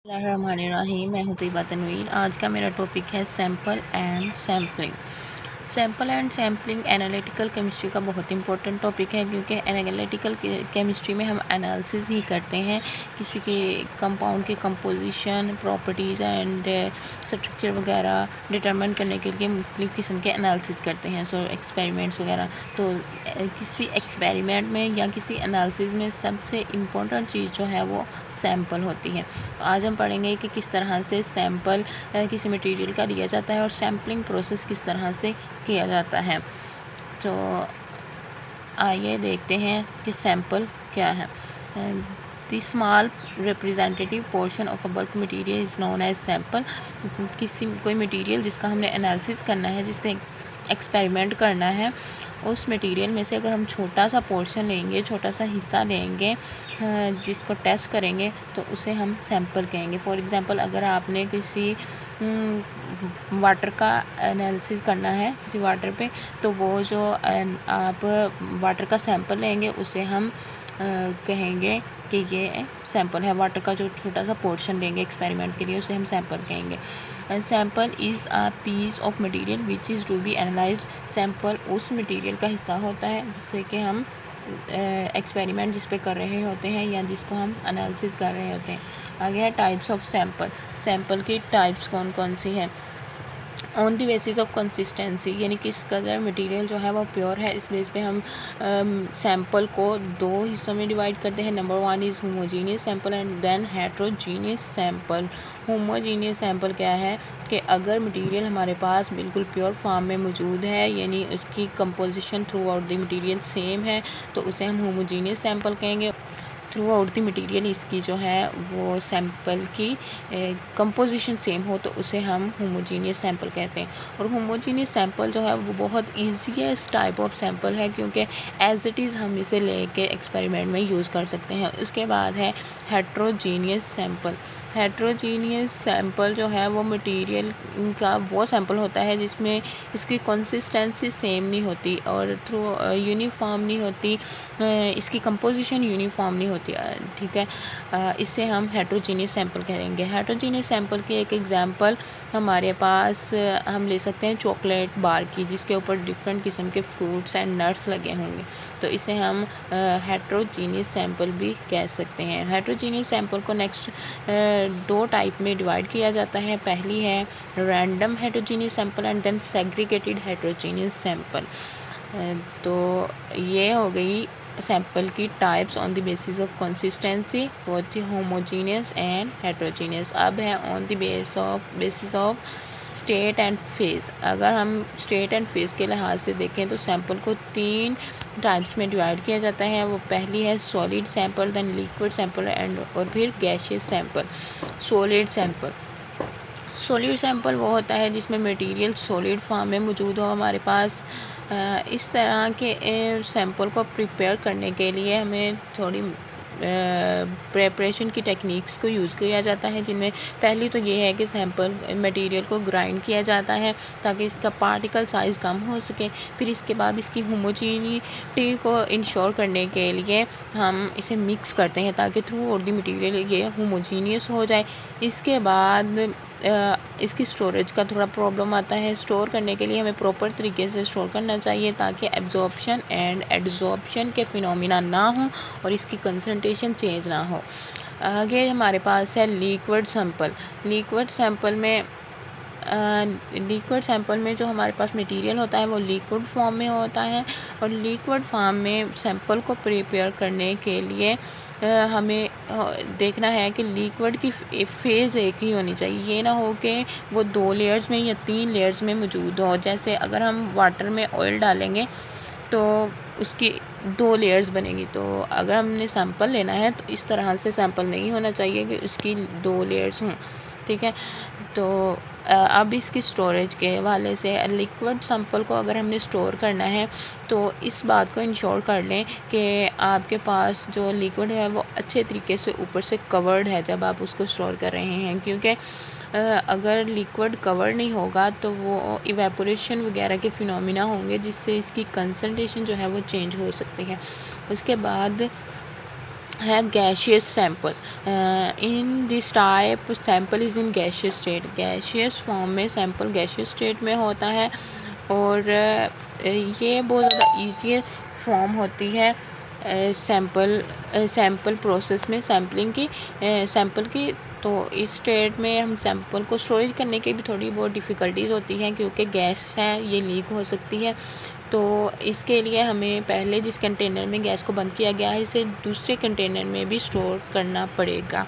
बिस्मिल्लाहिर्रहमानिर्रहीम। मैं हूँ तैयबा तनवीर। आज का मेरा टॉपिक है sample and sampling. Sample and sampling analytical chemistry का बहुत इंपॉर्टेंट टॉपिक है, क्योंकि एनालिटिकल केमिस्ट्री में हम एनालिसिस ही करते हैं किसी के कंपाउंड के कंपोजिशन, प्रॉपर्टीज़ एंड स्ट्रक्चर वगैरह डिटरमिन करने के लिए मुख्तलिफ़ किस्म के एनालिसिस करते हैं। एक्सपेरिमेंट्स वगैरह। तो किसी एक्सपेरिमेंट में या किसी एनालिसिस में सबसे इम्पोर्टेंट चीज़ जो है वो सैम्पल होती है। तो आज हम पढ़ेंगे कि किस तरह से सैम्पल किसी मटेरियल का लिया जाता है और सैम्पलिंग प्रोसेस किस तरह से किया जाता है। तो आइए देखते हैं कि सैम्पल क्या है। The small representative portion of a bulk material is known as sample. कोई मटेरियल जिसका हमने एनालिसिस करना है, जिस पे एक्सपेरिमेंट करना है, उस मटेरियल में से अगर हम छोटा सा पोर्शन लेंगे, छोटा सा हिस्सा लेंगे, जिसको टेस्ट करेंगे, तो उसे हम सैम्पल कहेंगे। फॉर एग्ज़ाम्पल, अगर आपने किसी वाटर का एनालिसिस करना है किसी वाटर पे, तो वो जो आप वाटर का सैंपल लेंगे उसे हम कहेंगे कि ये सैंपल है। वाटर का जो छोटा सा पोर्शन लेंगे एक्सपेरिमेंट के लिए, उसे हम सैंपल कहेंगे। Sample is a piece of material which is to be analysed. Sample उस मटेरियल का हिस्सा होता है जिससे कि हम एक्सपेरिमेंट जिस पे कर रहे होते हैं या जिसको हम एनालिसिस कर रहे होते हैं। आगे है टाइप्स ऑफ सैंपल। सैंपल की टाइप्स कौन कौन सी हैं। On the basis of consistency, यानी किस कदर मटेरियल जो है वो प्योर है, इस बेस पे हम सैंपल को दो हिस्सों में डिवाइड करते हैं। Number 1 is homogeneous sample and then heterogeneous sample. Homogeneous sample क्या है कि अगर मटेरियल हमारे पास बिल्कुल प्योर फॉर्म में मौजूद है, यानी उसकी composition through out the material same है, तो उसे हम होमोजीनियस सैंपल कहेंगे। थ्रू आउट द मटेरियल इसकी जो है वो सैंपल की कंपोजिशन सेम हो, तो उसे हम होमोजीनियस सैंपल कहते हैं। और होमोजीनियस सैंपल जो है वो बहुत ईजीएस्ट टाइप ऑफ सैंपल है, क्योंकि एज इट इज़ हम इसे लेके एक्सपेरिमेंट में यूज़ कर सकते हैं। उसके बाद है हेट्रोजीनियस सैंपल। हेट्रोजीनियस सैंपल जो है वो मटेरियल का वो सैंपल होता है जिसमें इसकी कंसिस्टेंसी सेम नहीं होती और थ्रू यूनिफॉर्म नहीं होती, इसकी कंपोजिशन यूनिफॉर्म नहीं होती। ठीक है, इससे हम हेट्रोजीनियस सैंपल कहेंगे। हेट्रोजीनियस सैंपल की एक एग्जांपल हमारे पास हम ले सकते हैं चॉकलेट बार की, जिसके ऊपर डिफरेंट किस्म के फ्रूट्स एंड नट्स लगे होंगे, तो इसे हम हेट्रोजीनियस सैंपल भी कह सकते हैं। हेट्रोजीनियस सैंपल को नेक्स्ट दो टाइप में डिवाइड किया जाता है। पहली है random heterogeneous sample and then segregated heterogeneous sample. तो ये हो गई सैंपल की types on the basis of consistency, both homogeneous and heterogeneous. अब है on the basis of state and phase. अगर हम स्टेट एंड फेज़ के लिहाज से देखें तो सैंपल को 3 टाइप्स में डिवाइड किया जाता है। वो पहली है solid sample, then liquid sample and और फिर गैसियस सैंपल। सॉलिड सैंपल वो होता है जिसमें मटेरियल सॉलिड फॉर्म में मौजूद हो हमारे पास। इस तरह के सैंपल को प्रिपेयर करने के लिए हमें थोड़ी प्रेपरेशन की टेक्निक्स को यूज़ किया जाता है, जिनमें पहली तो ये है कि सैंपल मटेरियल को ग्राइंड किया जाता है ताकि इसका पार्टिकल साइज़ कम हो सके। फिर इसके बाद इसकी होमोजीनिटी को इंश्योर करने के लिए हम इसे मिक्स करते हैं ताकि थ्रू आउट द मटेरियल ये होमोजीनियस हो जाए। इसके बाद इसकी स्टोरेज का थोड़ा प्रॉब्लम आता है। स्टोर करने के लिए हमें प्रॉपर तरीके से स्टोर करना चाहिए ताकि एब्जॉर्प्शन एंड एडजॉर्प्शन के फिनोमिना ना हो और इसकी कंसंट्रेशन चेंज ना हो। आगे हमारे पास है लिक्विड सैंपल। लिक्विड सैंपल में जो हमारे पास मटेरियल होता है वो लिक्विड फॉर्म में होता है और लिक्विड फॉर्म में सैंपल को प्रिपेयर करने के लिए हमें देखना है कि लिक्विड की फेज़ एक ही होनी चाहिए। ये ना हो कि वो 2 लेयर्स में या 3 लेयर्स में मौजूद हो। जैसे अगर हम वाटर में ऑयल डालेंगे तो उसकी 2 लेयर्स बनेगी। तो अगर हमने सैंपल लेना है तो इस तरह से सैंपल नहीं होना चाहिए कि उसकी 2 लेयर्स हों। ठीक है, तो अब इसकी स्टोरेज के हवाले से लिक्विड सैंपल को अगर हमने स्टोर करना है तो इस बात को इंश्योर कर लें कि आपके पास जो लिक्विड है वो अच्छे तरीके से ऊपर से कवर्ड है जब आप उसको स्टोर कर रहे हैं, क्योंकि अगर लिक्विड कवर नहीं होगा तो वो इवेपोरेशन वगैरह के फिनोमिना होंगे जिससे इसकी कंसंट्रेशन जो है वो चेंज हो सकती है। उसके बाद है gaseous sample. In this type sample is in gaseous state. Gaseous form में सैंपल गैशियस स्टेट में होता है और ये बहुत ज़्यादा ईजी फॉर्म होती है सैंपल प्रोसेस में सैंपल की। तो इस स्टेट में हम सैंपल को स्टोरेज करने की भी थोड़ी बहुत डिफ़िकल्टीज़ होती हैं क्योंकि गैस है ये लीक हो सकती है। तो इसके लिए हमें पहले जिस कंटेनर में गैस को बंद किया गया है इसे दूसरे कंटेनर में भी स्टोर करना पड़ेगा।